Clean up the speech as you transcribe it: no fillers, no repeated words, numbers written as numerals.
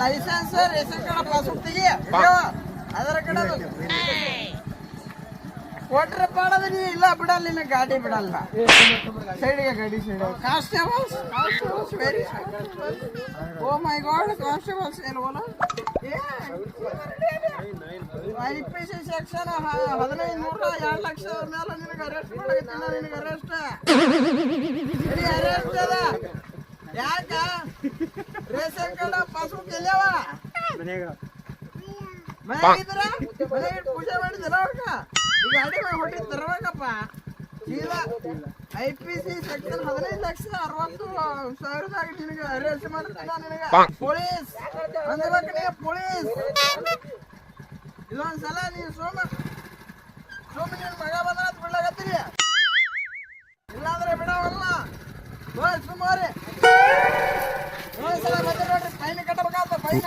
licence ration card passbook ತೆಗಿ Aadhaar card ಕೊಟ್ರೆ ಪಾಡದ ನೀ ಇಲ್ಲ ಬಿಡಲ್ಲ ನಿನ್ನ ಗಾಡಿ ಬಿಡಲ್ಲ ಸೈಡ್ಗೆ ಗಾಡಿ ಸೈಡ್ ಕಾನ್ಸ್ಟೇಬಲ್ಸ್ ವೆರಿ ಓ ಮೈ ಗಾಡ್ ಕಾನ್ಸ್ಟೇಬಲ್ಸ್ ಏನು ಬೋಲ IPC ಸೆಕ್ಷನ್ 1500 2 ಲಕ್ಷದ ಮೇಲೆ ನಿನಗೆ ಅರೆಸ್ಟ್ ಮಾಡಾಕತ್ತೀನಿ ನಿನಗೆ ಅರೆಸ್ಟ್ ಅದ ಯಾಕ ರೇಷನ್ ಕಾರ್ಡ್ ಪಾಸ್ಬುಕ್ ಎಲ್ಲವ ಮನೆಗಿದ್ರ ಮನೆಗೆ ಪೂಜೆ ಮಾಡಿದಿಲ್ಲ ಅವ್ರಗ ಈ ಗಾಡಿ ಮೇಲೆ ಹೊಟ್ಟಿ ತರಬೇಕಪ್ಪ ಇಲ್ಲ IPC ಸೆಕ್ಷನ್ 15,60,000 ನಿನಗೆ ಅರೆಸ್ಟ್ ಮಾಡ್ತಾನ ನಿನಗೆ ಪೊಲೀಸ್ ಅಂದ್ಬೇಕು ನೀ ಪೊಲೀಸ್ ಇದೊಂದ್ಸಲ ನೀವು ಸೋಮ ನಿನ್ ಮಗ ಬಂದ ಬಿಡ್ಲಾಗತ್ತೀರಿ ಇಲ್ಲಾಂದ್ರೆ ಬಿಡವಲ್ಲ ಸುಮಾರಿ ಒಂದ್ಸಲ ಬಂದ ನೋಡ್ರಿ ಫೈನ್ ಕಟ್ಟಬೇಕಾಗ್ತ ಫೈನ್